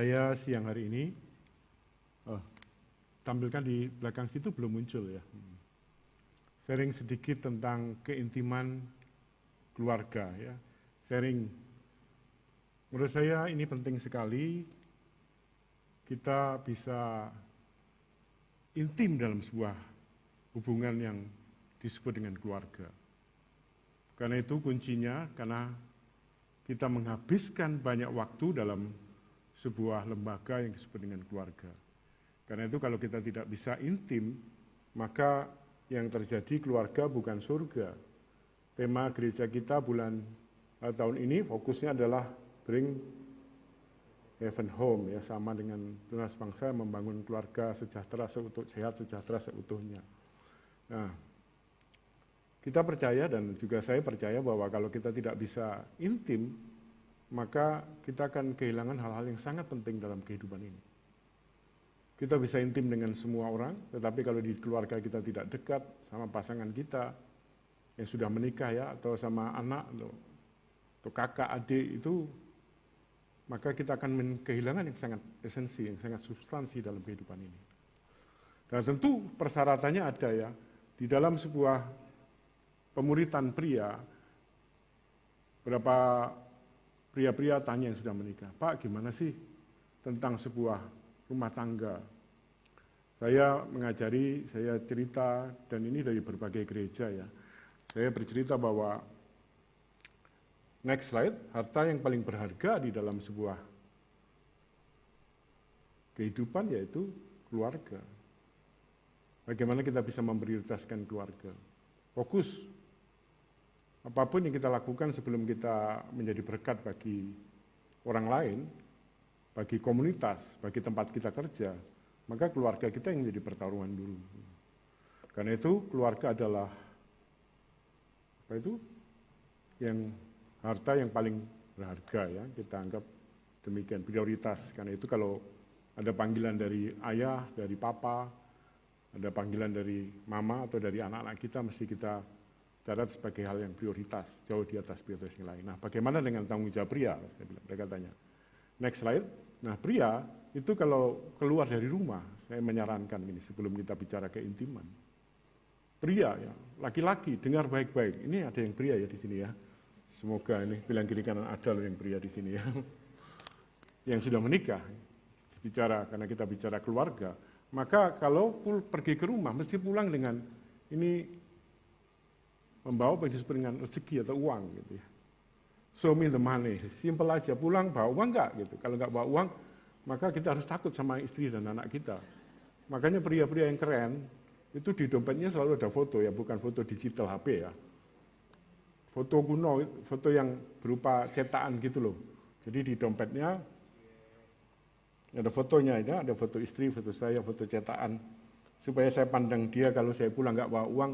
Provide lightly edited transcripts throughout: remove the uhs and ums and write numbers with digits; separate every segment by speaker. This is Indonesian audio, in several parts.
Speaker 1: saya siang hari ini, tampilkan di belakang situ belum muncul ya. Sharing sedikit tentang keintiman keluarga ya. Sharing, menurut saya ini penting sekali, kita bisa intim dalam sebuah hubungan yang disebut dengan keluarga. Karena itu kuncinya, karena kita menghabiskan banyak waktu dalam sebuah lembaga yang disebut dengan keluarga. Karena itu kalau kita tidak bisa intim, maka yang terjadi keluarga bukan surga. Tema gereja kita tahun ini fokusnya adalah Bring Heaven Home, ya, sama dengan Tunas Bangsa membangun keluarga sejahtera sehat sejahtera seutuhnya. Nah, kita percaya dan juga saya percaya bahwa kalau kita tidak bisa intim, maka kita akan kehilangan hal-hal yang sangat penting dalam kehidupan ini. Kita bisa intim dengan semua orang, tetapi kalau di keluarga kita tidak dekat sama pasangan kita yang sudah menikah ya, atau sama anak atau kakak, adik itu, maka kita akan kehilangan yang sangat esensi, yang sangat substansi dalam kehidupan ini. Dan tentu persyaratannya ada ya, di dalam sebuah pemuritan pria, berapa pria-pria tanya yang sudah menikah, Pak gimana sih tentang sebuah rumah tangga? Saya mengajari, saya cerita, dan ini dari berbagai gereja ya. Saya bercerita bahwa, next slide, harta yang paling berharga di dalam sebuah kehidupan yaitu keluarga. Bagaimana kita bisa memprioritaskan keluarga? Fokus. Apapun yang kita lakukan sebelum kita menjadi berkat bagi orang lain, bagi komunitas, bagi tempat kita kerja, maka keluarga kita yang menjadi pertaruhan dulu. Karena itu keluarga adalah yang harta yang paling berharga ya, kita anggap demikian, prioritas. Karena itu kalau ada panggilan dari ayah, dari papa, ada panggilan dari mama atau dari anak-anak kita, mesti kita catat sebagai hal yang prioritas, jauh di atas prioritas yang lain. Nah, bagaimana dengan tanggung jawab pria? Saya bilang, mereka tanya. Next slide. Nah, pria itu kalau keluar dari rumah, saya menyarankan ini sebelum kita bicara keintiman. Pria ya, laki-laki, dengar baik-baik. Ini ada yang pria ya di sini ya. Semoga ini bilang kiri kanan ada loh yang pria di sini ya. Yang sudah menikah, bicara karena kita bicara keluarga. Maka kalau pergi ke rumah, mesti pulang dengan ini membawa apa yang disebut dengan rezeki atau uang gitu ya. Show me the money, simple aja, pulang bawa uang enggak gitu. Kalau enggak bawa uang, maka kita harus takut sama istri dan anak kita. Makanya pria-pria yang keren, itu di dompetnya selalu ada foto ya, bukan foto digital HP ya. Foto kuno, foto yang berupa cetakan gitu loh. Jadi di dompetnya ada fotonya, ya, ada foto istri, foto saya, foto cetakan. Supaya saya pandang dia kalau saya pulang enggak bawa uang,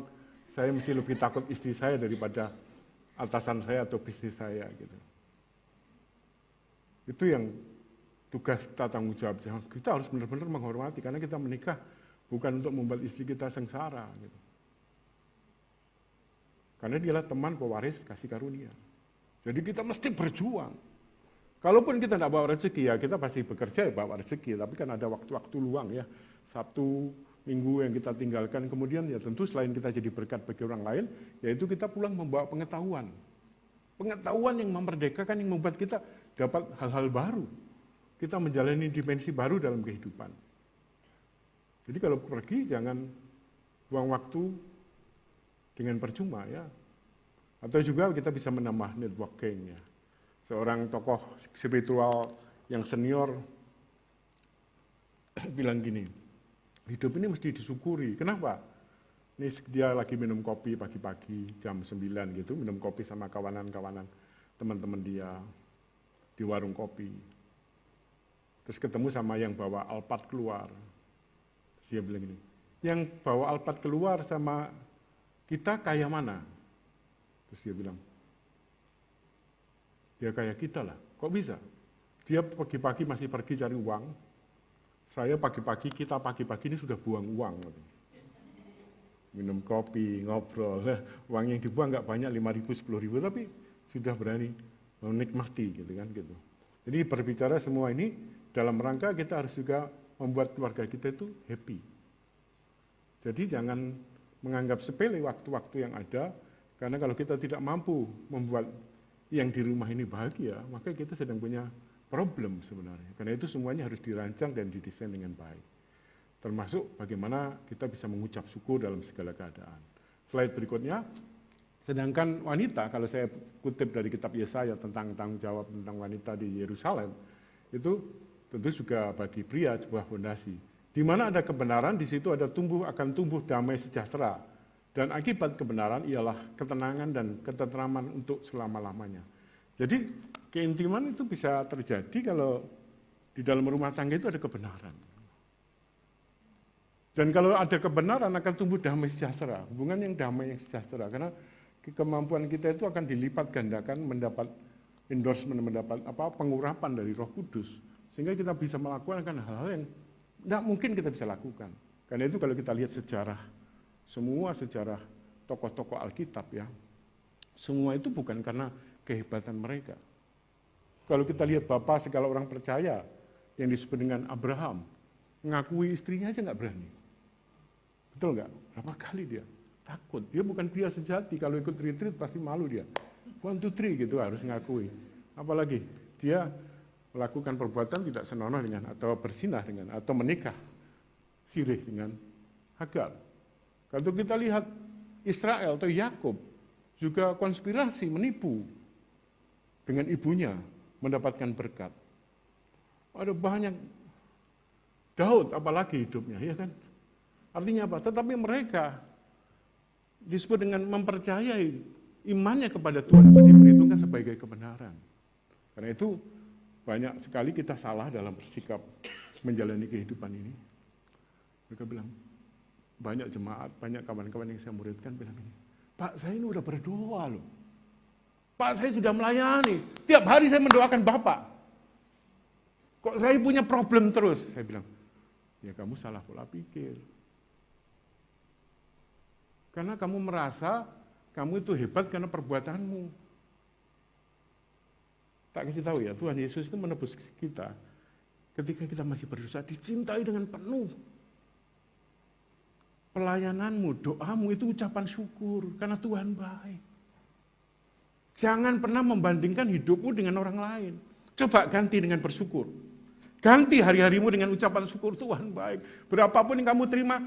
Speaker 1: saya mesti lebih takut istri saya daripada atasan saya atau bisnis saya gitu. Itu yang tugas kita tanggung jawab. Kita harus benar-benar menghormati karena kita menikah bukan untuk membuat istri kita sengsara gitu. Karena dialah teman pewaris kasih karunia. Jadi kita mesti berjuang. Kalaupun kita tidak bawa rezeki ya kita pasti bekerja ya bawa rezeki, tapi kan ada waktu-waktu luang ya. Sabtu, Minggu yang kita tinggalkan, kemudian ya tentu selain kita jadi berkat bagi orang lain, yaitu kita pulang membawa pengetahuan. Pengetahuan yang memerdekakan, yang membuat kita dapat hal-hal baru. Kita menjalani dimensi baru dalam kehidupan. Jadi kalau pergi jangan buang waktu dengan percuma ya. Atau juga kita bisa menambah networking ya. Seorang tokoh spiritual yang senior bilang gini, hidup ini mesti disyukuri. Kenapa? Ini dia lagi minum kopi pagi-pagi jam 9 gitu, minum kopi sama kawanan-kawanan teman-teman dia di warung kopi. Terus ketemu sama yang bawa Alphard keluar. Terus dia bilang gini, yang bawa Alphard keluar sama kita kayak mana? Terus dia bilang, ya kayak kita lah. Kok bisa? Dia pagi-pagi masih pergi cari uang, saya pagi-pagi, kita pagi-pagi ini sudah buang uang. Minum kopi, ngobrol, uang yang dibuang nggak banyak, 5.000, 10.000, tapi sudah berani menikmati gitu kan gitu. Jadi berbicara semua ini dalam rangka kita harus juga membuat keluarga kita itu happy. Jadi jangan menganggap sepele waktu-waktu yang ada, karena kalau kita tidak mampu membuat yang di rumah ini bahagia, maka kita sedang punya problem sebenarnya. Karena itu semuanya harus dirancang dan didesain dengan baik. Termasuk bagaimana kita bisa mengucap syukur dalam segala keadaan. Slide berikutnya, sedangkan wanita, kalau saya kutip dari kitab Yesaya tentang tanggung jawab tentang wanita di Yerusalem, itu tentu juga bagi pria sebuah fondasi. Di mana ada kebenaran, di situ akan tumbuh damai sejahtera. Dan akibat kebenaran ialah ketenangan dan ketentraman untuk selama-lamanya. Jadi keintiman itu bisa terjadi kalau di dalam rumah tangga itu ada kebenaran. Dan kalau ada kebenaran akan tumbuh damai sejahtera, hubungan yang damai yang sejahtera. Karena kemampuan kita itu akan dilipat gandakan, mendapat endorsement, mendapat pengurapan dari Roh Kudus. Sehingga kita bisa melakukan hal-hal yang tidak mungkin kita bisa lakukan. Karena itu kalau kita lihat sejarah, semua sejarah tokoh-tokoh Alkitab ya, semua itu bukan karena kehebatan mereka. Kalau kita lihat Bapa segala orang percaya yang disebut dengan Abraham, mengakui istrinya aja nggak berani. Betul nggak? Berapa kali dia takut? Dia bukan pria sejati, kalau ikut retreat pasti malu dia. 1, 2, 3 gitu harus ngakui. Apalagi dia melakukan perbuatan tidak senonoh dengan, atau berzinah dengan, atau menikah sirih dengan Hagar. Kalau kita lihat Israel atau Yakub juga konspirasi menipu dengan ibunya mendapatkan berkat. Ada banyak, Daud apalagi hidupnya, ya kan? Artinya apa? Tetapi mereka disebut dengan mempercayai imannya kepada Tuhan itu diperhitungkan sebagai kebenaran. Karena itu banyak sekali kita salah dalam bersikap menjalani kehidupan ini. Mereka bilang, banyak jemaat, banyak kawan-kawan yang saya muridkan bilang ini, Pak saya ini udah berdoa loh. Pak saya sudah melayani, tiap hari saya mendoakan Bapak. Kok saya punya problem terus? Saya bilang, ya kamu salah pola pikir. Karena kamu merasa kamu itu hebat karena perbuatanmu. Tak kasih tahu ya, Tuhan Yesus itu menebus kita ketika kita masih berdosa, dicintai dengan penuh. Pelayananmu, doamu itu ucapan syukur karena Tuhan baik. Jangan pernah membandingkan hidupmu dengan orang lain. Coba ganti dengan bersyukur. Ganti hari-harimu dengan ucapan syukur, Tuhan baik. Berapapun yang kamu terima,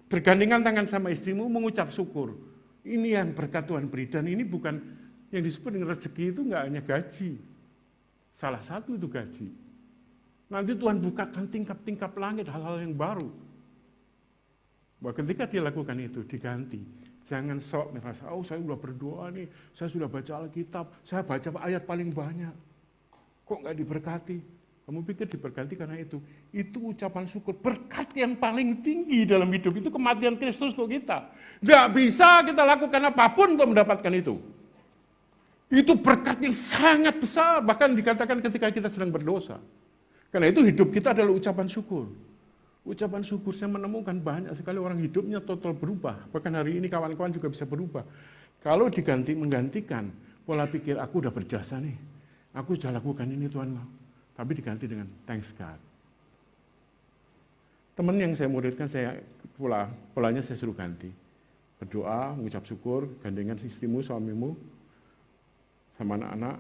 Speaker 1: bergandengan tangan sama istrimu mengucap syukur. Ini yang berkat Tuhan beri, dan ini bukan yang disebut dengan rezeki itu enggak hanya gaji. Salah satu itu gaji. Nanti Tuhan bukakan tingkap-tingkap langit, hal-hal yang baru. Bahwa ketika dia lakukan itu, diganti. Jangan sok merasa, oh saya sudah berdoa nih, saya sudah baca Alkitab, saya baca ayat paling banyak. Kok nggak diberkati? Kamu pikir diberkati karena itu? Itu ucapan syukur. Berkat yang paling tinggi dalam hidup itu kematian Kristus untuk kita. Nggak bisa kita lakukan apapun untuk mendapatkan itu. Itu berkat yang sangat besar, bahkan dikatakan ketika kita sedang berdosa. Karena itu hidup kita adalah ucapan syukur. Ucapan syukur, saya menemukan banyak sekali orang hidupnya total berubah. Bahkan hari ini kawan-kawan juga bisa berubah. Kalau menggantikan pola pikir, aku udah berjasa nih. Aku sudah lakukan ini Tuhan mau. Tapi diganti dengan thanks God. Teman yang saya muridkan, polanya saya suruh ganti. Berdoa, mengucap syukur, gandengan istrimu, suamimu, sama anak-anak,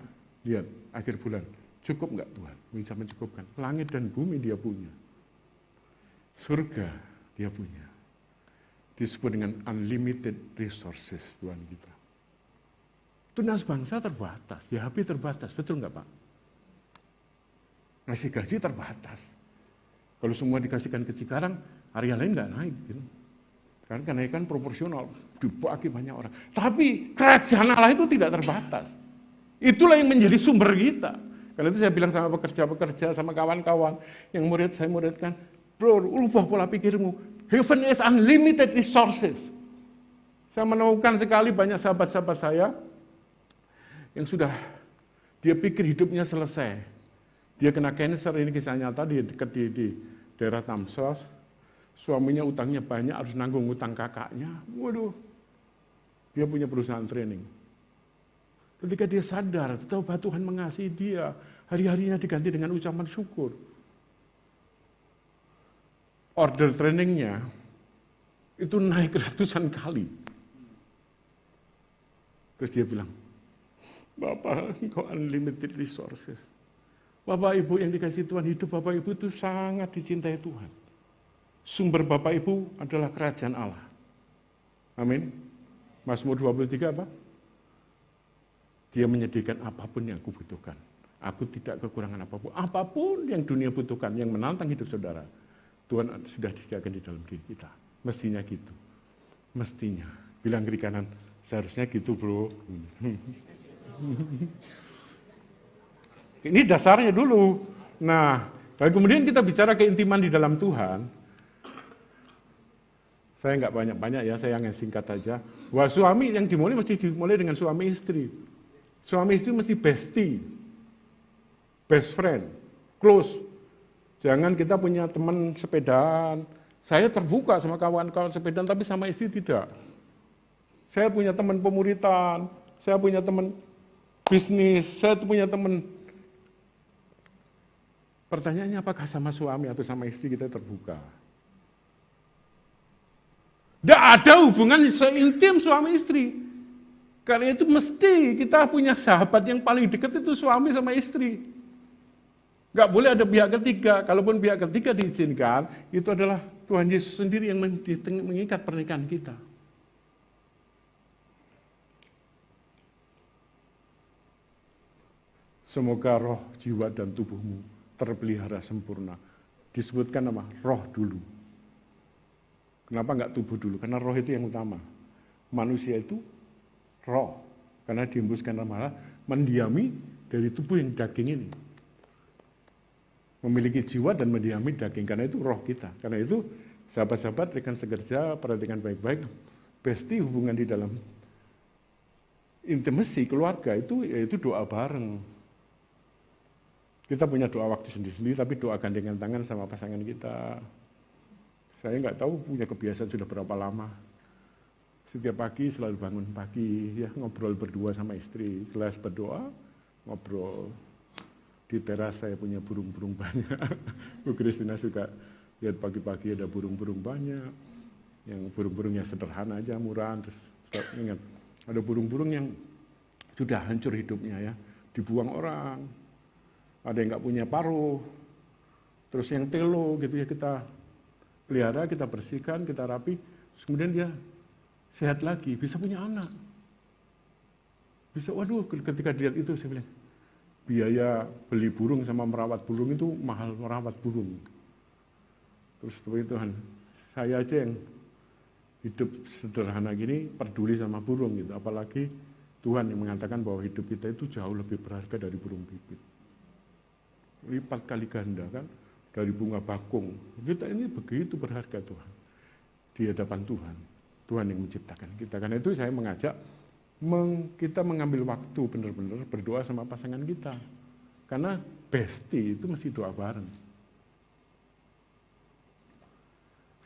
Speaker 1: lihat akhir bulan. Cukup nggak Tuhan? Bisa mencukupkan. Langit dan bumi dia punya. Surga dia punya. Disebut dengan unlimited resources Tuhan kita. Tunas bangsa terbatas, HP terbatas, betul nggak Pak? Ngasih gaji terbatas. Kalau semua dikasihkan ke Cikarang, area lain nggak naik. Gitu. Karena kenaikan proporsional, dibagi banyak orang. Tapi kerajaan Allah itu tidak terbatas. Itulah yang menjadi sumber kita. Karena itu saya bilang sama pekerja-pekerja, sama kawan-kawan yang saya muridkan, bro, ubah pola pikirmu. Heaven is unlimited resources. Saya menemukan sekali banyak sahabat-sahabat saya yang sudah dia pikir hidupnya selesai. Dia kena cancer, ini kisah nyata di daerah Tamsos. Suaminya utangnya banyak, harus nanggung utang kakaknya. Waduh, dia punya perusahaan training. Ketika dia sadar, betapa Tuhan mengasihi dia, hari-harinya diganti dengan ucapan syukur. order trainingnya itu naik ratusan kali. Terus dia bilang, Bapak, engkau unlimited resources. Bapak Ibu yang dikasih Tuhan, hidup Bapak Ibu itu sangat dicintai Tuhan. Sumber Bapak Ibu adalah kerajaan Allah. Amin. Mazmur 23 apa? Dia menyediakan apapun yang aku butuhkan. Aku tidak kekurangan apapun. Apapun yang dunia butuhkan, yang menantang hidup saudara, Tuhan sudah disediakan di dalam diri kita. Mestinya gitu. Mestinya. Bilang kiri kanan, seharusnya gitu bro. Ini dasarnya dulu. Nah, lalu kemudian kita bicara keintiman di dalam Tuhan. Saya nggak banyak-banyak ya, saya yang singkat aja. Wah, suami yang dimulai mesti dimulai dengan suami istri. Suami istri mesti bestie, best friend, close. Jangan kita punya teman sepedaan. Saya terbuka sama kawan-kawan sepedaan, tapi sama istri tidak. Saya punya teman pemuritan, saya punya teman bisnis, saya punya teman. Pertanyaannya apakah sama suami atau sama istri kita terbuka? Tidak ada hubungan seintim suami istri. Karena itu mesti kita punya sahabat yang paling dekat itu suami sama istri. Gak boleh ada pihak ketiga. Kalaupun pihak ketiga diizinkan, itu adalah Tuhan Yesus sendiri yang mengikat pernikahan kita. Semoga roh, jiwa, dan tubuhmu terpelihara sempurna. Disebutkan nama roh dulu. Kenapa enggak tubuh dulu? Karena roh itu yang utama. Manusia itu roh. Karena dihembuskan malah mendiami dari tubuh yang daging ini. Memiliki jiwa dan mendiami daging. Karena itu roh kita. Karena itu sahabat-sahabat, rekan sekerja, perhatikan baik-baik. Bestie hubungan di dalam intimasi keluarga itu yaitu doa bareng. Kita punya doa waktu sendiri-sendiri, tapi doa gandengan tangan sama pasangan kita. Saya nggak tahu punya kebiasaan sudah berapa lama. Setiap pagi selalu bangun pagi, ya ngobrol berdua sama istri. Setelah berdoa, ngobrol. Di teras saya punya burung-burung banyak. Bu Kristina suka lihat pagi-pagi ada burung-burung banyak. Yang burung-burungnya sederhana aja, murah. Terus saya ingat, ada burung-burung yang sudah hancur hidupnya ya. Dibuang orang. Ada yang nggak punya paruh. Terus yang telo gitu ya kita pelihara, kita bersihkan, kita rapi, terus kemudian dia sehat lagi, bisa punya anak. Bisa, waduh, ketika dilihat itu saya bilang, biaya beli burung sama merawat burung itu mahal merawat burung. Terus Tuhan, saya aja yang hidup sederhana gini peduli sama burung gitu, apalagi Tuhan yang mengatakan bahwa hidup kita itu jauh lebih berharga dari burung pipit. Lipat kali ganda kan. Dari bunga bakung. Kita ini begitu berharga Tuhan. Di hadapan Tuhan. Tuhan yang menciptakan kita. Karena itu saya mengajak kita mengambil waktu benar-benar berdoa sama pasangan kita. Karena bestie itu mesti doa bareng.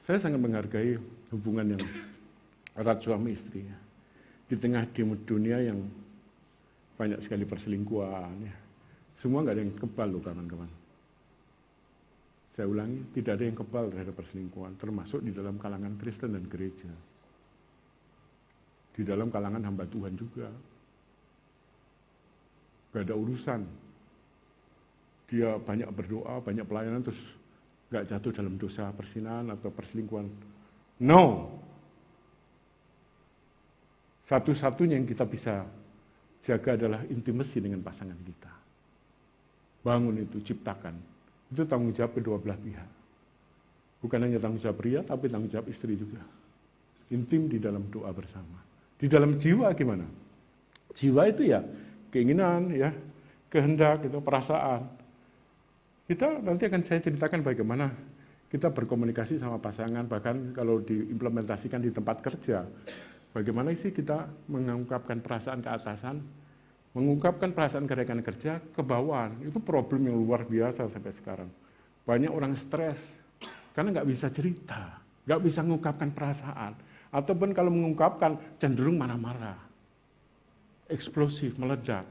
Speaker 1: Saya sangat menghargai hubungan yang erat suami istri. Di tengah dunia yang banyak sekali perselingkuhan. Ya. Semua nggak ada yang kebal loh kawan-kawan. Saya ulangi, tidak ada yang kebal terhadap perselingkuhan, termasuk di dalam kalangan Kristen dan gereja. Di dalam kalangan hamba Tuhan juga. Gak ada urusan. Dia banyak berdoa, banyak pelayanan, terus gak jatuh dalam dosa persinahan atau perselingkuhan. No! Satu-satunya yang kita bisa jaga adalah intimasi dengan pasangan kita. Bangun itu, ciptakan. Itu tanggung jawab kedua belah pihak. Bukan hanya tanggung jawab pria, tapi tanggung jawab istri juga. Intim di dalam doa bersama. Di dalam jiwa gimana? Jiwa itu ya keinginan, ya kehendak, itu perasaan. Kita nanti akan saya ceritakan bagaimana kita berkomunikasi sama pasangan, bahkan kalau diimplementasikan di tempat kerja. Bagaimana sih kita mengungkapkan perasaan ke atasan, mengungkapkan perasaan ke rekan kerja ke bawahan. Itu problem yang luar biasa sampai sekarang. Banyak orang stres karena nggak bisa cerita, nggak bisa mengungkapkan perasaan, ataupun kalau mengungkapkan cenderung marah-marah, eksplosif, meledak.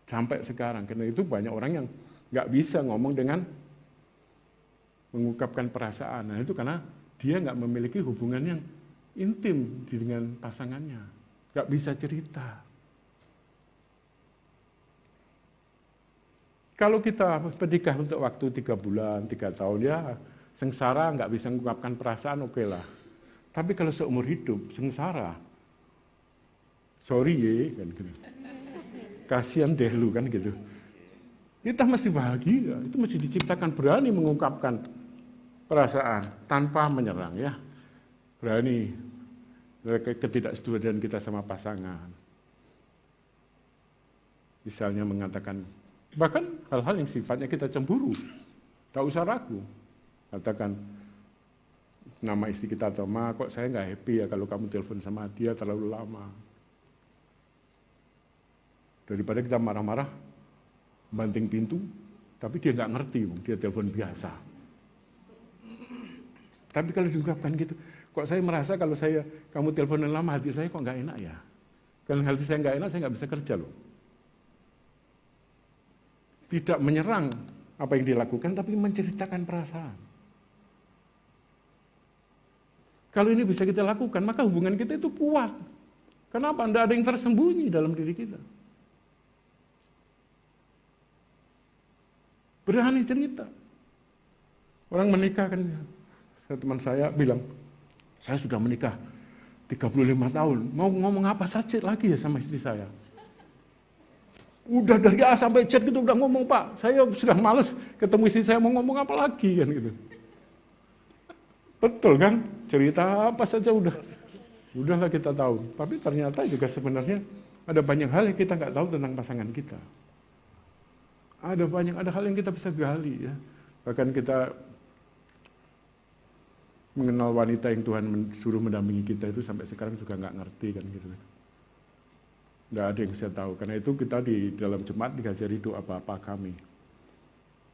Speaker 1: Sampai sekarang, karena itu banyak orang yang nggak bisa ngomong dengan mengungkapkan perasaan. Nah itu karena dia nggak memiliki hubungan yang intim dengan pasangannya, nggak bisa cerita. Kalau kita menikah untuk waktu 3 bulan, 3 tahun, ya sengsara nggak bisa mengungkapkan perasaan, oke lah. Tapi kalau seumur hidup, sengsara, sorry ye, kan gitu. Kasihan deh lu, kan gitu. Kita mesti bahagia, itu mesti diciptakan berani mengungkapkan perasaan tanpa menyerang, ya. Berani ketidaksetujuan kita sama pasangan. Misalnya mengatakan, bahkan hal-hal yang sifatnya kita cemburu, tak usah ragu. Katakan, nama istri kita atau Ma, kok saya nggak happy ya kalau kamu telepon sama dia terlalu lama. Daripada kita marah-marah, banting pintu, tapi dia nggak ngerti, dia telepon biasa. Tapi kalau diungkapkan gitu, kok saya merasa kalau kamu teleponan lama, hati saya kok nggak enak ya. Kalau hati saya nggak enak, saya nggak bisa kerja loh. Tidak menyerang apa yang dilakukan, tapi menceritakan perasaan. Kalau ini bisa kita lakukan, maka hubungan kita itu kuat. Kenapa? Tidak ada yang tersembunyi dalam diri kita. Berani cerita. Orang menikah kan, teman saya bilang, saya sudah menikah 35 tahun, mau ngomong apa saja lagi ya sama istri saya. Udah dari A sampai Z gitu udah ngomong, Pak, saya sudah males ketemu istri saya, mau ngomong apa lagi kan gitu. Betul kan? Cerita apa saja udahlah kita tahu. Tapi ternyata juga sebenarnya ada banyak hal yang kita nggak tahu tentang pasangan kita. Ada hal yang kita bisa gali ya. Bahkan kita mengenal wanita yang Tuhan suruh mendampingi kita itu sampai sekarang juga nggak ngerti kan gitu. Nggak ada yang saya tahu. Karena itu kita di dalam jemaat diajari doa Bapa kami.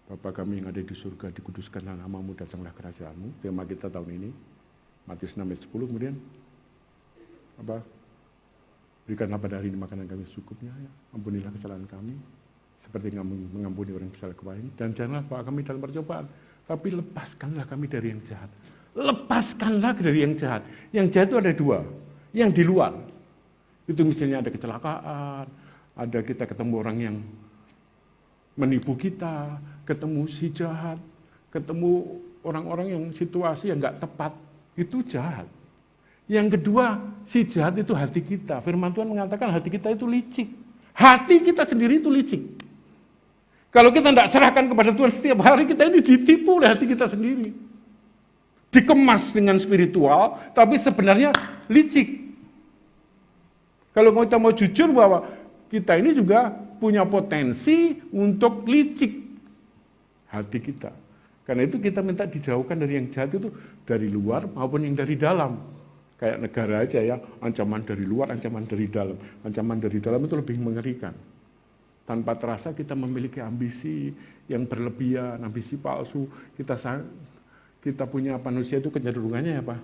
Speaker 1: Bapa kami yang ada di surga, dikuduskanlah namamu, datanglah kerajaanmu. Tema kita tahun ini, Matius 6 ayat 10, kemudian berikanlah pada hari ini makanan kami secukupnya, ya. Ampunilah kesalahan kami, seperti kami mengampuni orang yang bersalah kepada kami. Dan janganlah bawa kami dalam percobaan, tapi lepaskanlah kami dari yang jahat. Lepaskanlah dari yang jahat. Yang jahat itu ada dua, yang di luar. Itu misalnya ada kecelakaan, ada kita ketemu orang yang menipu kita, ketemu si jahat, ketemu orang-orang yang situasi yang nggak tepat, itu jahat. Yang kedua, si jahat itu hati kita. Firman Tuhan mengatakan hati kita itu licik. Hati kita sendiri itu licik. Kalau kita tidak serahkan kepada Tuhan setiap hari, kita ini ditipu oleh hati kita sendiri. Dikemas dengan spiritual, tapi sebenarnya licik. Kalau kita mau jujur bahwa kita ini juga punya potensi untuk licik hati kita. Karena itu kita minta dijauhkan dari yang jahat itu dari luar maupun yang dari dalam. Kayak negara aja ya, ancaman dari luar, ancaman dari dalam. Ancaman dari dalam itu lebih mengerikan. Tanpa terasa kita memiliki ambisi yang berlebihan, ambisi palsu. Kita punya manusia itu kecenderungannya apa?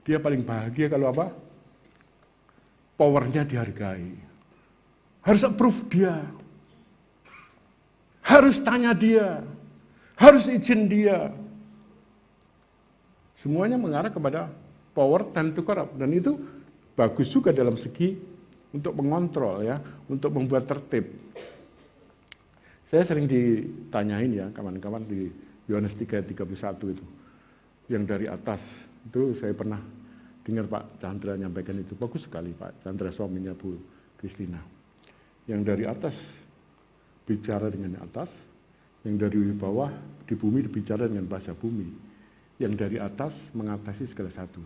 Speaker 1: Dia paling bahagia kalau apa? Powernya dihargai. Harus approve dia. Harus tanya dia. Harus izin dia. Semuanya mengarah kepada power tend to corrupt. Dan itu bagus juga dalam segi untuk mengontrol ya, untuk membuat tertib. Saya sering ditanyain ya, kawan-kawan di Yohanes 3:31 itu. Yang dari atas, itu saya pernah dengar Pak Chandra nyampaikan itu. Bagus sekali Pak Chandra, suaminya Bu Kristina. Yang dari atas bicara dengan atas, yang dari bawah di bumi bicara dengan bahasa bumi. Yang dari atas mengatasi segala satu.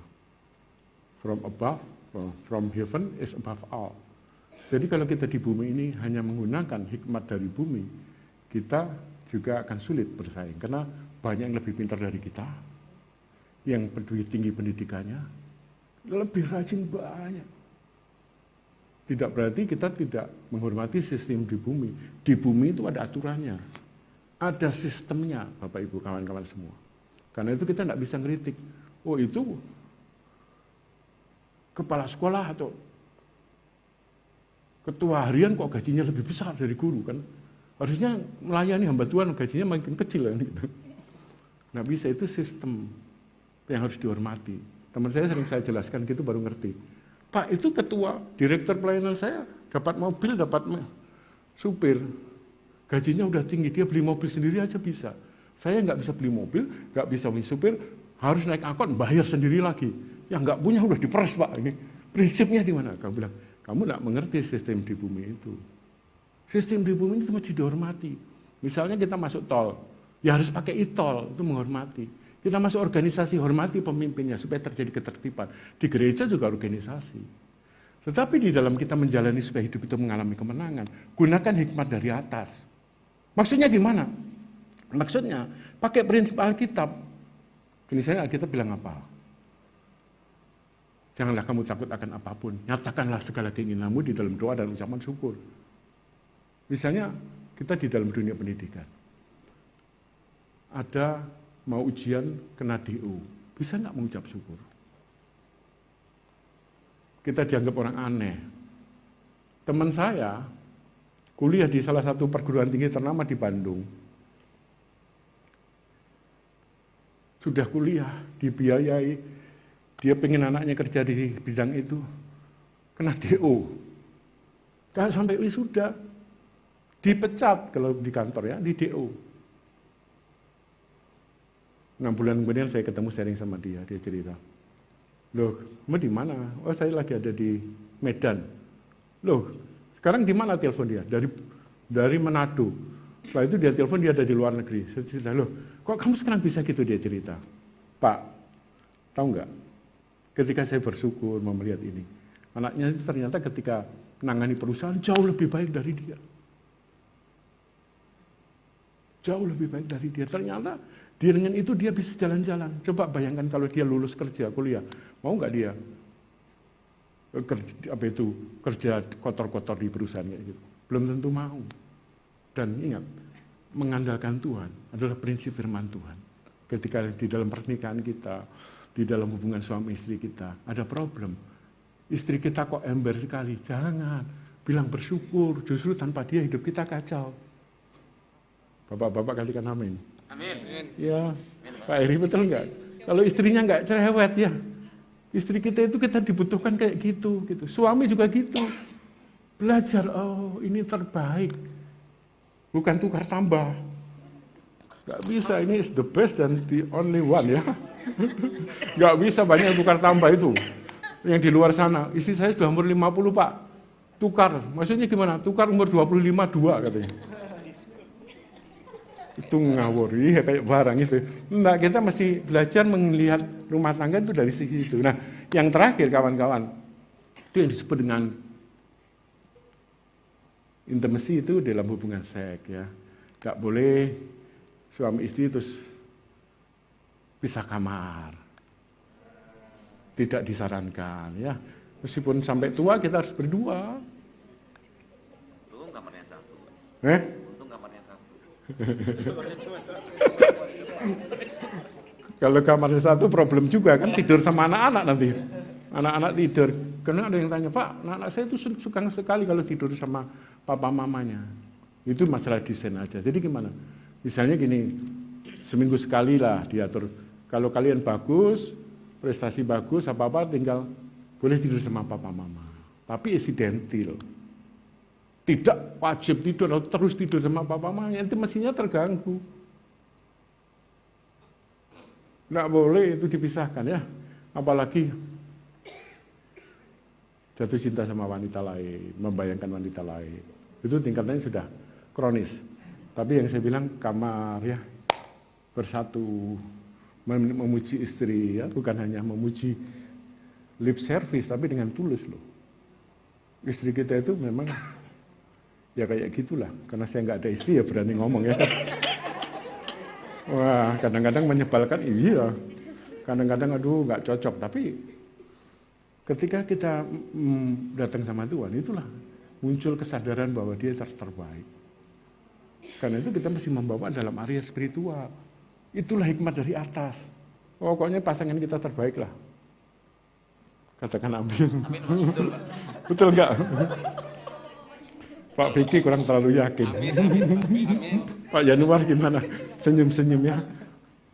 Speaker 1: From above, from heaven is above all. Jadi kalau kita di bumi ini hanya menggunakan hikmat dari bumi, kita juga akan sulit bersaing. Karena banyak yang lebih pintar dari kita, yang lebih tinggi pendidikannya, lebih rajin banyak. Tidak berarti kita tidak menghormati sistem di bumi. Di bumi itu ada aturannya, ada sistemnya, Bapak Ibu kawan-kawan semua. Karena itu kita tidak bisa ngeritik. Oh itu kepala sekolah atau ketua harian kok gajinya lebih besar dari guru kan? Harusnya melayani hamba Tuhan gajinya makin kecil kan gitu. Nggak bisa, itu sistem yang harus dihormati. Teman saya sering saya jelaskan gitu baru ngerti. Pak, itu ketua, direktur pelayanan saya dapat mobil, dapat supir. Gajinya udah tinggi, dia beli mobil sendiri aja bisa. Saya nggak bisa beli mobil, nggak bisa beli supir, harus naik angkot, bayar sendiri lagi. Yang nggak punya udah diperes, Pak. Ini prinsipnya di mana? Kamu bilang, kamu nggak mengerti sistem di bumi itu. Sistem di bumi itu mesti dihormati. Misalnya kita masuk tol, ya harus pakai e-tol, itu menghormati. Kita masuk organisasi, hormati pemimpinnya supaya terjadi ketertiban. Di gereja juga organisasi. Tetapi di dalam kita menjalani supaya hidup itu mengalami kemenangan, gunakan hikmat dari atas. Maksudnya gimana? Maksudnya, pakai prinsip Alkitab. Misalnya Alkitab bilang apa? Janganlah kamu takut akan apapun. Nyatakanlah segala keinginanmu di dalam doa dan ucapan syukur. Misalnya, kita di dalam dunia pendidikan. Ada mau ujian kena DO. Bisa nggak mengucap syukur? Kita dianggap orang aneh. Teman saya kuliah di salah satu perguruan tinggi ternama di Bandung. Sudah kuliah, dibiayai, dia pengen anaknya kerja di bidang itu, kena DO. Gak sampai wisuda, dipecat kalau di kantor ya, di DO. 6 bulan kemudian saya ketemu sharing sama dia cerita. Loh, kamu di mana? Oh, saya lagi ada di Medan. Loh, sekarang di mana telepon dia? Dari Manado. Setelah itu dia telepon, dia ada di luar negeri. Saya cerita, loh, kok kamu sekarang bisa gitu? Dia cerita. Pak, tahu nggak? Ketika saya bersyukur melihat ini, anaknya itu ternyata ketika menangani perusahaan jauh lebih baik dari dia. Jauh lebih baik dari dia. Ternyata dengan itu dia bisa jalan-jalan. Coba bayangkan kalau dia lulus kerja, kuliah. Mau nggak dia kerja kotor-kotor di perusahaan kayak gitu? Belum tentu mau. Dan ingat, mengandalkan Tuhan adalah prinsip firman Tuhan. Ketika di dalam pernikahan kita, di dalam hubungan suami istri kita, ada problem. Istri kita kok ember sekali. Jangan. Bilang bersyukur. Justru tanpa dia hidup kita kacau. Bapak-bapak katakan amin.
Speaker 2: Amin.
Speaker 1: Ya, Pak Eri betul nggak? Kalau istrinya nggak cerewet ya, istri kita itu kita dibutuhkan kayak gitu. Suami juga gitu. Belajar, oh ini terbaik, bukan tukar tambah. Nggak bisa, ini is the best dan the only one ya. Nggak bisa banyak tukar tambah itu. Yang di luar sana, istri saya sudah umur 50 Pak, tukar. Maksudnya gimana? Tukar umur 25 2 katanya. Itu ngawur, iya kayak barang itu. Enggak, kita mesti belajar melihat rumah tangga itu dari sisi itu. Nah, yang terakhir kawan-kawan, itu yang disebut dengan intimacy itu dalam hubungan seks ya. Enggak boleh suami istri terus pisah kamar. Tidak disarankan ya. Meskipun sampai tua kita harus berdua.
Speaker 2: Untung kamarnya satu. Untung kamarnya satu.
Speaker 1: Kalau kamarnya satu problem juga kan, tidur sama anak-anak nanti. Anak-anak tidur. Karena ada yang tanya, Pak, anak-anak saya itu suka sekali kalau tidur sama papa mamanya. Itu masalah desain aja. Jadi gimana? Misalnya gini, seminggu sekali lah diatur. Kalau kalian bagus, prestasi bagus, apa-apa tinggal boleh tidur sama papa mama. Tapi insidental. Tidak wajib tidur atau terus tidur sama papa mama, nanti mestinya terganggu. Nggak boleh itu dipisahkan ya. Apalagi jatuh cinta sama wanita lain, membayangkan wanita lain. Itu tingkatannya sudah kronis. Tapi yang saya bilang kamar ya, bersatu, memuji istri ya, bukan hanya memuji lip service, tapi dengan tulus loh. Istri kita itu memang ya kayak gitulah, karena saya nggak ada istri ya berani ngomong ya. Wah, kadang-kadang menyebalkan, iya. Kadang-kadang aduh nggak cocok, tapi ketika kita datang sama Tuhan, itulah muncul kesadaran bahwa dia terbaik. Karena itu kita mesti membawa dalam area spiritual. Itulah hikmat dari atas. Pokoknya pasangan kita terbaik lah. Katakan amin.
Speaker 2: Amin. Betul, Pak.
Speaker 1: Betul nggak? Pak Vicky kurang terlalu yakin.
Speaker 2: Amin.
Speaker 1: Pak Januar gimana? Senyum-senyum ya.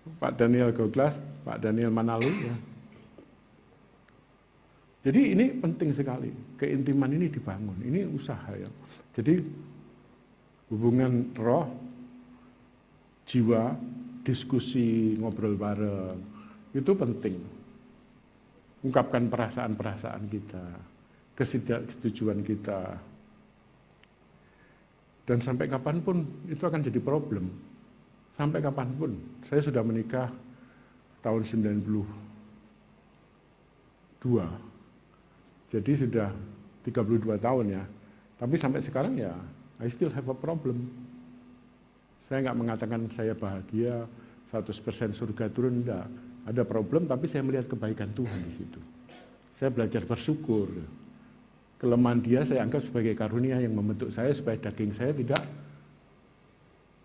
Speaker 1: Pak Daniel Goglas, Pak Daniel Manalu ya. Jadi ini penting sekali, keintiman ini dibangun, ini usaha ya. Jadi hubungan roh, jiwa, diskusi, ngobrol bareng, itu penting. Ungkapkan perasaan-perasaan kita, ketidaksetujuan kita. Dan sampai kapanpun itu akan jadi problem. Sampai kapanpun. Saya sudah menikah tahun 92. Jadi sudah 32 tahun ya. Tapi sampai sekarang ya, I still have a problem. Saya nggak mengatakan saya bahagia, 100% surga turun, enggak. Ada problem, tapi saya melihat kebaikan Tuhan di situ. Saya belajar bersyukur. Kelemahan dia saya anggap sebagai karunia yang membentuk saya supaya daging saya tidak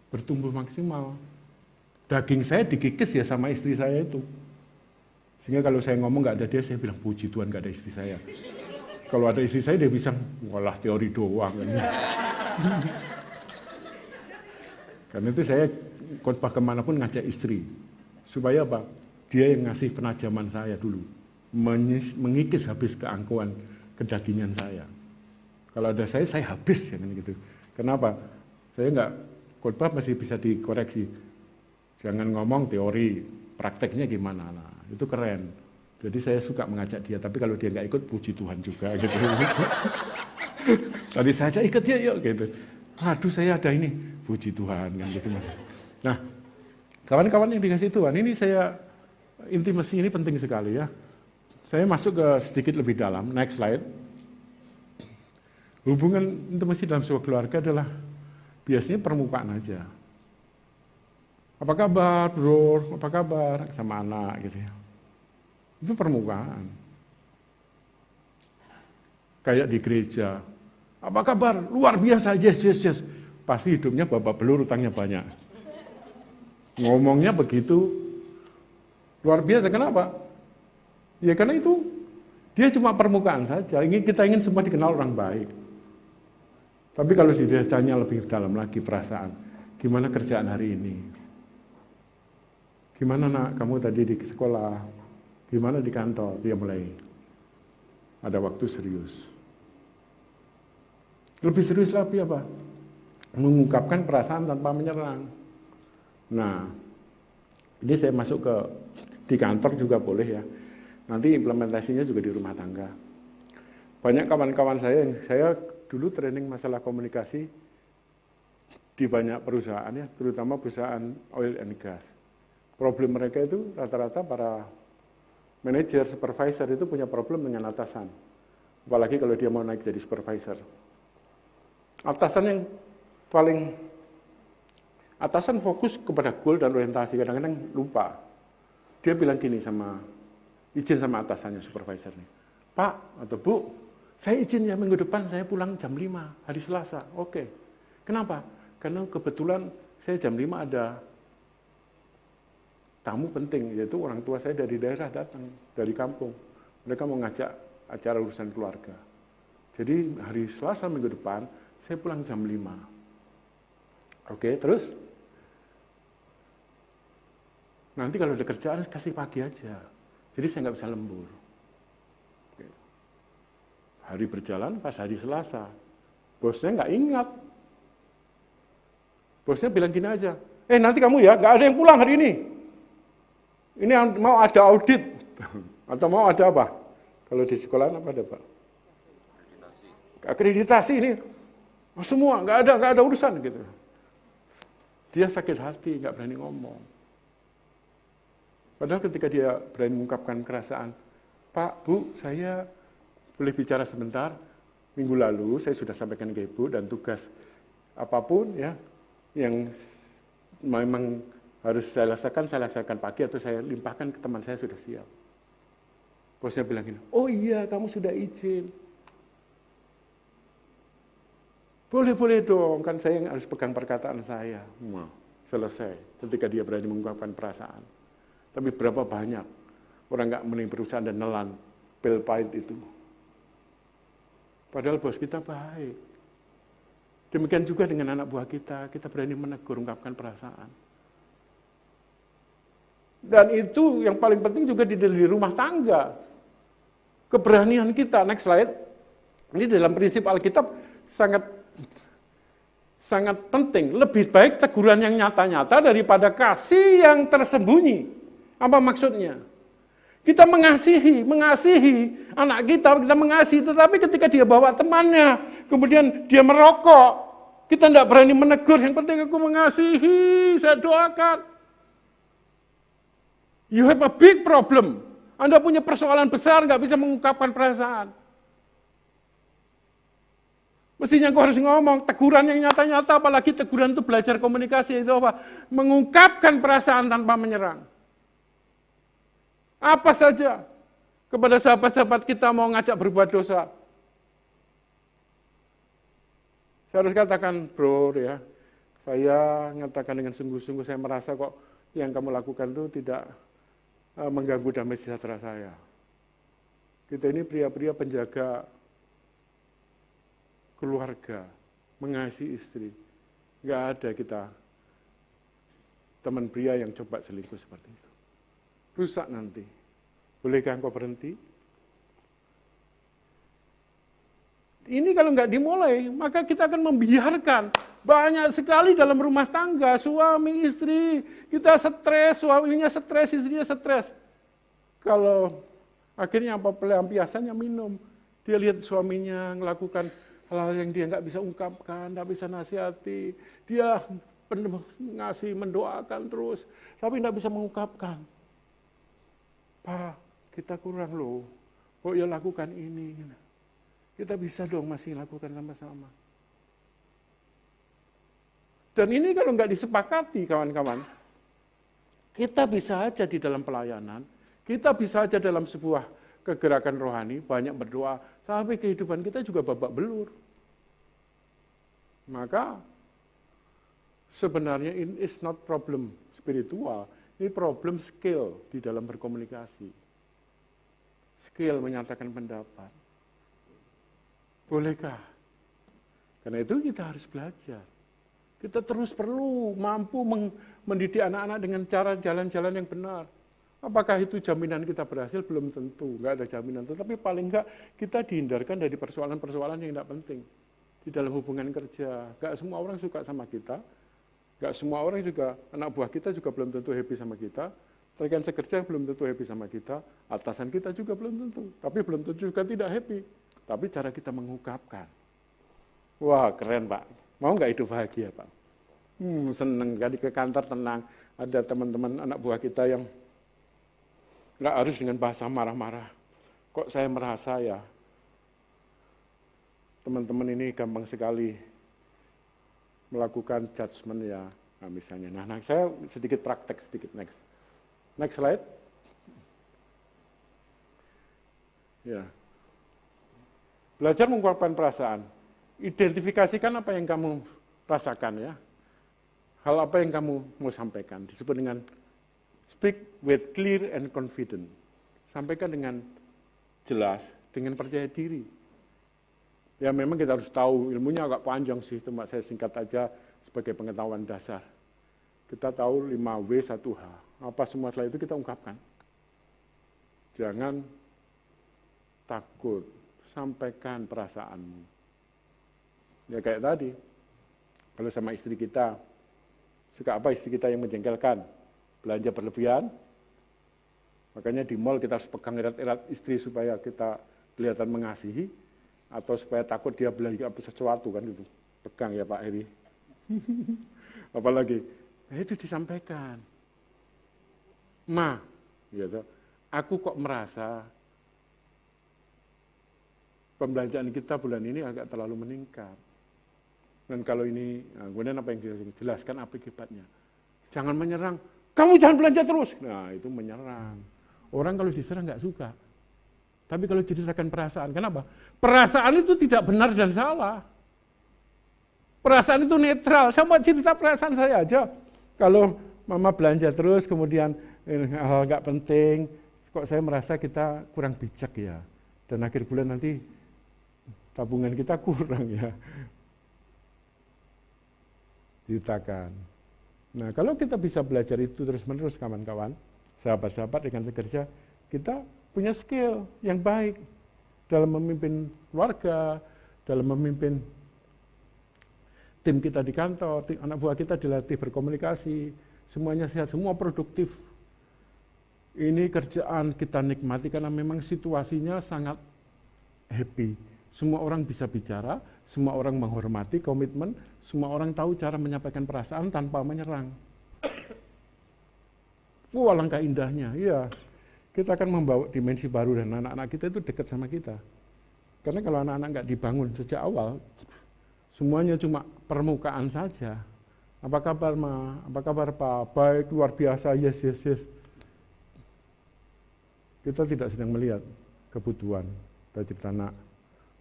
Speaker 1: bertumbuh maksimal. Daging saya dikikis ya sama istri saya itu. Sehingga kalau saya ngomong nggak ada dia, saya bilang puji Tuhan nggak ada istri saya. Kalau ada istri saya dia bisa, walah teori doang. Karena itu saya khotbah kemanapun ngajak istri. Supaya apa? Dia yang ngasih penajaman saya dulu. Mengikis habis keangkuhan, kedagingan saya. Kalau ada saya habis. Gitu. Kenapa? Saya nggak, khotbah masih bisa dikoreksi. Jangan ngomong teori, prakteknya gimana. Nah, itu keren. Jadi saya suka mengajak dia, tapi kalau dia nggak ikut, puji Tuhan juga gitu. Tadi saya ajak ikut ya yuk gitu. Aduh saya ada ini, puji Tuhan kan gitu mas. Nah, kawan-kawan yang dikasih Tuhan, ini saya intimasi ini penting sekali ya. Saya masuk ke sedikit lebih dalam, next slide. Hubungan intimasi dalam sebuah keluarga adalah biasanya permukaan aja. Apa kabar bro, apa kabar sama anak gitu ya. Itu permukaan. Kayak di gereja, apa kabar? Luar biasa, yes. Pasti hidupnya babak belur, utangnya banyak. Ngomongnya begitu, luar biasa, kenapa? Ya karena itu, dia cuma permukaan saja, kita ingin semua dikenal orang baik. Tapi kalau ditanya lebih dalam lagi perasaan, gimana kerjaan hari ini? Gimana nak, kamu tadi di sekolah? Gimana di kantor? Dia mulai ada waktu serius. Lebih serius lagi apa? Mengungkapkan perasaan tanpa menyerang. Nah, ini saya masuk ke di kantor juga boleh ya. Nanti implementasinya juga di rumah tangga. Banyak kawan-kawan saya yang saya dulu training masalah komunikasi di banyak perusahaan ya, terutama perusahaan oil and gas. Problem mereka itu rata-rata para manajer, supervisor itu punya problem dengan atasan. Apalagi kalau dia mau naik jadi supervisor. Atasan fokus kepada goal dan orientasi, kadang-kadang lupa. Dia bilang gini izin sama atasannya, supervisor nih. Pak atau Bu, saya izin ya minggu depan saya pulang jam 5, hari Selasa. Oke. Kenapa? Karena kebetulan saya jam 5 ada tamu penting, yaitu orang tua saya dari daerah datang, dari kampung. Mereka mau ngajak acara urusan keluarga. Jadi hari Selasa minggu depan, saya pulang jam 5. Oke, terus? Nanti kalau ada kerjaan, kasih pagi aja. Jadi saya nggak bisa lembur. Oke. Hari berjalan, pas hari Selasa. Bosnya nggak ingat. Bosnya bilang gini aja, nanti kamu ya, nggak ada yang pulang hari ini. Ini mau ada audit, atau mau ada apa? Kalau di sekolah apa ada Pak? Akreditasi ini. Semua, nggak ada urusan gitu. Dia sakit hati, nggak berani ngomong. Padahal ketika dia berani mengungkapkan perasaan, Pak, Bu, saya boleh bicara sebentar. Minggu lalu saya sudah sampaikan ke Ibu dan tugas apapun ya yang memang harus saya laksanakan pagi atau saya limpahkan ke teman saya sudah siap. Bosnya bilang gini, oh iya kamu sudah izin. Boleh dong, kan saya yang harus pegang perkataan saya. Selesai, ketika dia berani mengungkapkan perasaan. Tapi berapa banyak orang nggak menerima perusahaan dan nelan pil pahit itu. Padahal bos kita baik. Demikian juga dengan anak buah kita berani menegur, ungkapkan perasaan.
Speaker 3: Dan itu yang paling penting juga di rumah tangga. Keberanian kita, next slide. Ini dalam prinsip Alkitab sangat penting. Lebih baik teguran yang nyata-nyata daripada kasih yang tersembunyi. Apa maksudnya? Kita mengasihi anak kita mengasihi, tetapi ketika dia bawa temannya, kemudian dia merokok, kita tidak berani menegur, yang penting aku mengasihi, saya doakan. You have a big problem. Anda punya persoalan besar, nggak bisa mengungkapkan perasaan. Mestinya kau harus ngomong, teguran yang nyata-nyata, apalagi teguran itu belajar komunikasi, itu apa? Mengungkapkan perasaan tanpa menyerang. Apa saja kepada sahabat-sahabat kita mau ngajak berbuat dosa. Saya harus katakan, bro, ya, saya nyatakan dengan sungguh-sungguh, saya merasa kok yang kamu lakukan itu tidak mengganggu damai sejahtera saya. Kita ini pria-pria penjaga keluarga, mengasihi istri. Nggak ada kita teman pria yang coba selingkuh seperti itu. Rusak nanti. Bolehkah engkau berhenti? Ini kalau nggak dimulai, maka kita akan membiarkan banyak sekali dalam rumah tangga, suami, istri, kita stres, suaminya stres, istrinya stres. Kalau akhirnya apa pelampiasannya minum, dia lihat suaminya melakukan hal-hal yang dia nggak bisa ungkapkan, nggak bisa nasihati, dia ngasih, mendoakan terus, tapi nggak bisa mengungkapkan. Pak, kita kurang loh, kok ya lakukan ini. Kita bisa dong masih lakukan sama-sama. Dan ini kalau nggak disepakati kawan-kawan, kita bisa aja di dalam pelayanan, kita bisa aja dalam sebuah kegerakan rohani, banyak berdoa, sampai kehidupan kita juga babak belur. Maka sebenarnya ini is not problem spiritual, ini problem skill di dalam berkomunikasi. Skill menyatakan pendapat. Bolehkah? Karena itu kita harus belajar. Kita terus perlu mampu mendidik anak-anak dengan cara jalan-jalan yang benar. Apakah itu jaminan kita berhasil? Belum tentu, nggak ada jaminan. Tetapi paling nggak kita dihindarkan dari persoalan-persoalan yang tidak penting. Di dalam hubungan kerja, nggak semua orang suka sama kita, nggak semua orang juga, anak buah kita juga belum tentu happy sama kita, rekan sekerja belum tentu happy sama kita, atasan kita juga belum tentu, tapi belum tentu juga tidak happy. Tapi cara kita mengungkapkan, wah keren Pak, mau nggak hidup bahagia Pak? Seneng kali ke kantor tenang, ada teman-teman anak buah kita yang nggak harus dengan bahasa marah-marah. Kok saya merasa ya, teman-teman ini gampang sekali melakukan judgement ya, nah, misalnya. Nah, saya sedikit praktek, sedikit next slide. Ya, belajar mengungkapkan perasaan, identifikasikan apa yang kamu rasakan ya, hal apa yang kamu mau sampaikan, disebut dengan speak with clear and confident, sampaikan dengan jelas, dengan percaya diri. Ya memang kita harus tahu, ilmunya agak panjang sih, cuma saya singkat aja sebagai pengetahuan dasar. Kita tahu 5W 1H, apa semua setelah itu kita ungkapkan. Jangan takut, sampaikan perasaanmu. Ya kayak tadi, kalau sama istri kita, suka apa istri kita yang menjengkelkan? Belanja berlebihan, makanya di mall kita harus pegang erat-erat istri supaya kita kelihatan mengasihi, atau supaya takut dia belanja sesuatu kan gitu. Pegang ya Pak Heri. Apalagi, itu disampaikan. Ma, gitu, aku kok merasa pembelanjaan kita bulan ini agak terlalu meningkat. Dan kalau ini, nah, kemudian apa yang dijelaskan apa akibatnya. Jangan menyerang, kamu jangan belanja terus. Nah itu menyerang. Orang kalau diserang nggak suka. Tapi kalau diceritakan perasaan, kenapa? Perasaan itu tidak benar dan salah. Perasaan itu netral. Saya mau cerita perasaan saya aja. Kalau mama belanja terus, kemudian hal nggak penting, kok saya merasa kita kurang bijak ya. Dan akhir bulan nanti tabungan kita kurang ya. Ceritakan. Nah kalau kita bisa belajar itu terus-menerus kawan-kawan, sahabat-sahabat rekan sekerja, kita punya skill yang baik dalam memimpin keluarga, dalam memimpin tim kita di kantor, anak buah kita dilatih berkomunikasi, semuanya sehat, semua produktif. Ini kerjaan kita nikmati karena memang situasinya sangat happy. Semua orang bisa bicara, semua orang menghormati komitmen, semua orang tahu cara menyampaikan perasaan tanpa menyerang. Wah, langkah indahnya, iya. Kita akan membawa dimensi baru dan anak-anak kita itu dekat sama kita. Karena kalau anak-anak nggak dibangun sejak awal, semuanya cuma permukaan saja. Apa kabar Ma? Apa kabar Pak? Baik, luar biasa, yes. Kita tidak sedang melihat kebutuhan. Kita cerita, nak,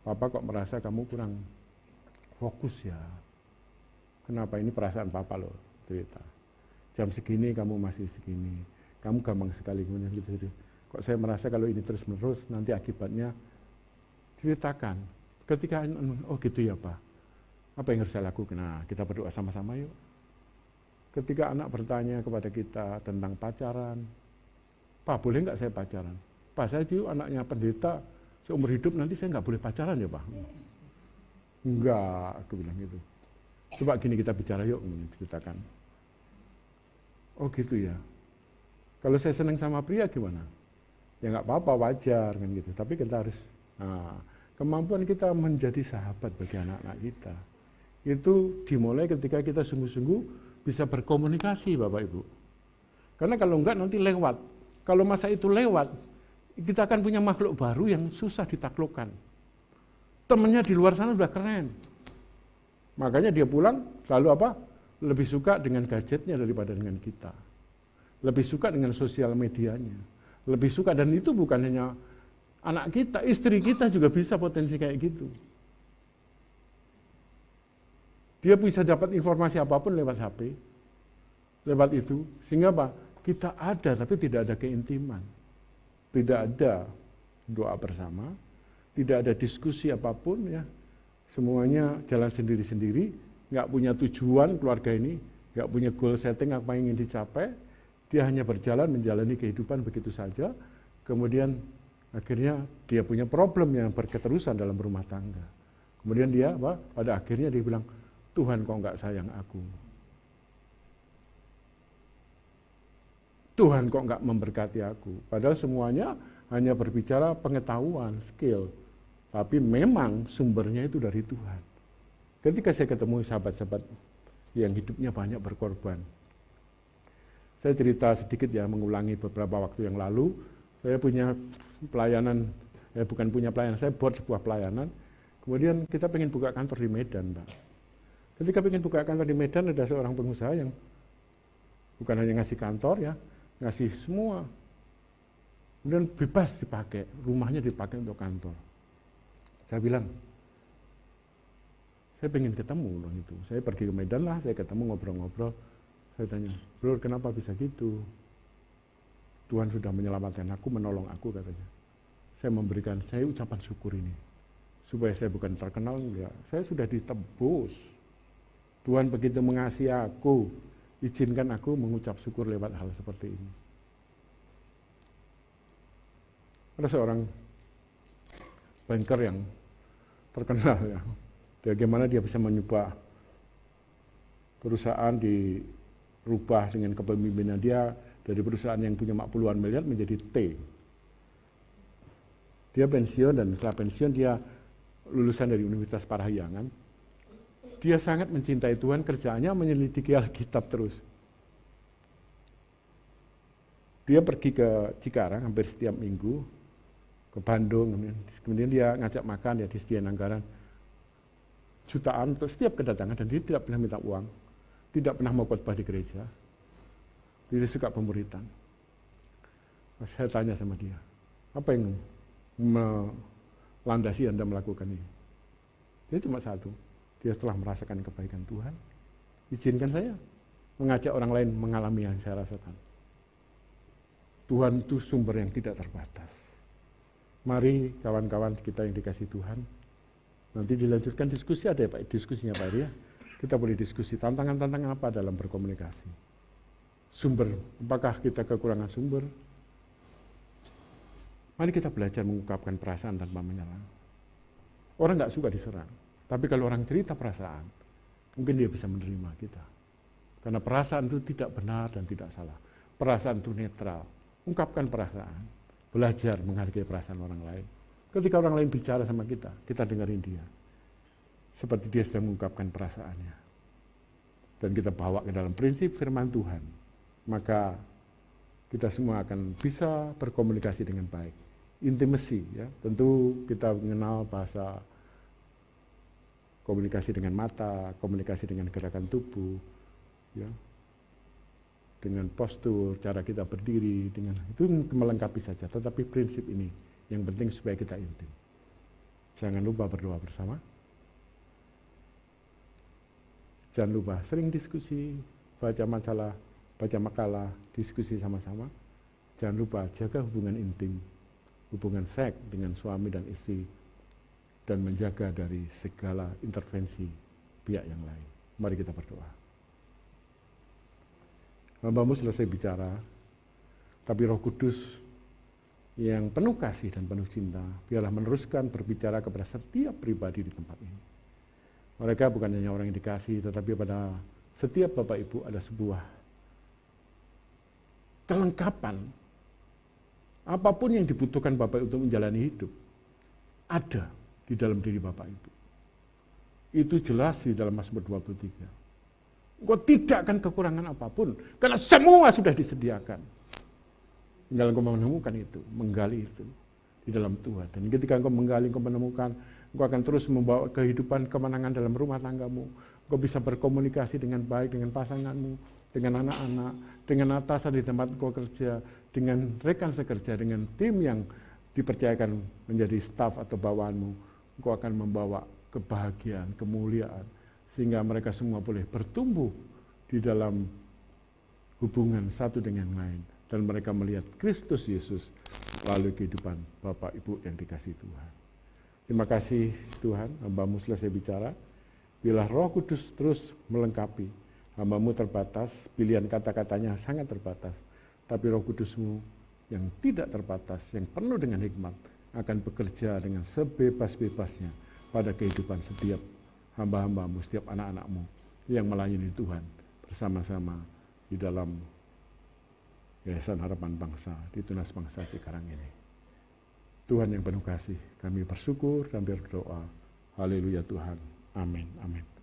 Speaker 3: Papa kok merasa kamu kurang fokus ya? Kenapa? Ini perasaan Papa loh, cerita. Jam segini kamu masih segini. Kamu gampang sekali kemudian gitu. Kok saya merasa kalau ini terus-menerus nanti akibatnya ceritakan. Ketika, oh gitu ya Pak. Apa yang harus saya lakukan? Nah, kita berdoa sama-sama yuk. Ketika anak bertanya kepada kita tentang pacaran, Pak, boleh nggak saya pacaran? Pak, saya itu anaknya pendeta, seumur hidup nanti saya nggak boleh pacaran ya Pak? Enggak, aku bilang gitu. Coba gini kita bicara yuk, ceritakan. Oh gitu ya. Kalau saya senang sama pria gimana? Ya nggak apa-apa, wajar kan gitu. Tapi kita harus, kemampuan kita menjadi sahabat bagi anak-anak kita itu dimulai ketika kita sungguh-sungguh bisa berkomunikasi, Bapak Ibu. Karena kalau enggak nanti lewat. Kalau masa itu lewat, kita akan punya makhluk baru yang susah ditaklukkan. Temennya di luar sana udah keren. Makanya dia pulang lalu apa? Lebih suka dengan gadgetnya daripada dengan kita. Lebih suka dengan sosial medianya. Lebih suka, dan itu bukan hanya anak kita, istri kita juga bisa potensi kayak gitu. Dia bisa dapat informasi apapun lewat HP, lewat itu, sehingga apa? Kita ada, tapi tidak ada keintiman. Tidak ada doa bersama, tidak ada diskusi apapun ya. Semuanya jalan sendiri-sendiri, nggak punya tujuan keluarga ini, nggak punya goal setting apa yang ingin dicapai. Dia hanya berjalan menjalani kehidupan begitu saja. Kemudian akhirnya dia punya problem yang berketerusan dalam rumah tangga. Kemudian dia pada akhirnya dia bilang, Tuhan kok nggak sayang aku? Tuhan kok nggak memberkati aku? Padahal semuanya hanya berbicara pengetahuan, skill. Tapi memang sumbernya itu dari Tuhan. Ketika saya ketemu sahabat-sahabat yang hidupnya banyak berkorban. Saya cerita sedikit ya, mengulangi beberapa waktu yang lalu. Saya punya pelayanan, bukan punya pelayanan, saya buat sebuah pelayanan. Kemudian kita pengen buka kantor di Medan, Pak. Ketika pengen buka kantor di Medan, ada seorang pengusaha yang bukan hanya ngasih kantor ya, ngasih semua. Kemudian bebas dipakai, rumahnya dipakai untuk kantor. Saya bilang, saya pengen ketemu loh itu. Saya pergi ke Medan lah, saya ketemu ngobrol-ngobrol. Saya tanya, bro kenapa bisa gitu? Tuhan sudah menyelamatkan aku, menolong aku katanya. Saya memberikan, saya ucapan syukur ini. Supaya saya bukan terkenal, ya. Saya sudah ditebus. Tuhan begitu mengasihi aku, izinkan aku mengucap syukur lewat hal seperti ini. Ada seorang banker yang terkenal ya. Bagaimana dia bisa menyubah perusahaan dirubah dengan kepemimpinan dia dari perusahaan yang punya puluhan miliar menjadi T. Dia pensiun dan setelah pensiun dia lulusan dari Universitas Parahyangan. Dia sangat mencintai Tuhan, kerjaannya menyelidiki Alkitab terus. Dia pergi ke Cikarang hampir setiap minggu, ke Bandung, kemudian dia ngajak makan, dia disediakan anggaran jutaan untuk setiap kedatangan, dan dia tidak pernah minta uang, tidak pernah mau khotbah di gereja, dia suka pemuritan. Saya tanya sama dia, apa yang melandasi Anda melakukan ini? Dia cuma satu, dia telah merasakan kebaikan Tuhan, izinkan saya mengajak orang lain mengalami yang saya rasakan. Tuhan itu sumber yang tidak terbatas. Mari kawan-kawan kita yang dikasih Tuhan, nanti dilanjutkan diskusi, ada ya Pak, diskusinya Pak ya. Kita boleh diskusi tantangan-tantangan apa dalam berkomunikasi. sumber, apakah kita kekurangan sumber? Mari kita belajar mengungkapkan perasaan tanpa menyerang. Orang nggak suka diserang, tapi kalau orang cerita perasaan, mungkin dia bisa menerima kita. Karena perasaan itu tidak benar dan tidak salah. Perasaan itu netral. Ungkapkan perasaan, belajar menghargai perasaan orang lain. Ketika orang lain bicara sama kita dengerin dia. Seperti dia sedang mengungkapkan perasaannya. Dan kita bawa ke dalam prinsip firman Tuhan. Maka kita semua akan bisa berkomunikasi dengan baik. Intimacy, ya, tentu kita mengenal bahasa komunikasi dengan mata, komunikasi dengan gerakan tubuh, ya, dengan postur, cara kita berdiri, dengan itu melengkapi saja. Tetapi prinsip ini yang penting supaya kita intim. Jangan lupa berdoa bersama. Jangan lupa sering diskusi, baca majalah, baca makalah, diskusi sama-sama. Jangan lupa jaga hubungan intim, hubungan seks dengan suami dan istri, dan menjaga dari segala intervensi pihak yang lain. Mari kita berdoa. Hamba-Mu selesai bicara, tapi Roh Kudus yang penuh kasih dan penuh cinta, biarlah meneruskan berbicara kepada setiap pribadi di tempat ini. Mereka bukan hanya orang yang dikasih, tetapi pada setiap Bapak Ibu ada sebuah kelengkapan. Apapun yang dibutuhkan Bapak untuk menjalani hidup, ada di dalam diri Bapak Ibu. Itu jelas di dalam Mazmur 23. Engkau tidak akan kekurangan apapun, karena semua sudah disediakan. Tinggal engkau menemukan itu, menggali itu di dalam Tuhan. Dan ketika engkau menggali, engkau menemukan, engkau akan terus membawa kehidupan kemenangan dalam rumah tanggamu. Engkau bisa berkomunikasi dengan baik dengan pasanganmu, dengan anak-anak, dengan atasan di tempat engkau kerja, dengan rekan sekerja, dengan tim yang dipercayakan menjadi staf atau bawahanmu. Engkau akan membawa kebahagiaan, kemuliaan, sehingga mereka semua boleh bertumbuh di dalam hubungan satu dengan lain. Dan mereka melihat Kristus Yesus melalui kehidupan Bapak Ibu yang dikasihi Tuhan. Terima kasih Tuhan, hamba-Mu selesai bicara. Bila Roh Kudus terus melengkapi, hamba-Mu terbatas, pilihan kata-katanya sangat terbatas. Tapi Roh Kudus-Mu yang tidak terbatas, yang penuh dengan hikmat, akan bekerja dengan sebebas-bebasnya pada kehidupan setiap hamba-hamba-Mu, setiap anak-anak-Mu yang melayani Tuhan bersama-sama di dalam Yayasan Harapan Bangsa di Tunas Bangsa Cikarang ini. Tuhan yang penuh kasih, kami bersyukur dan berdoa. Haleluya Tuhan. Amin. Amin.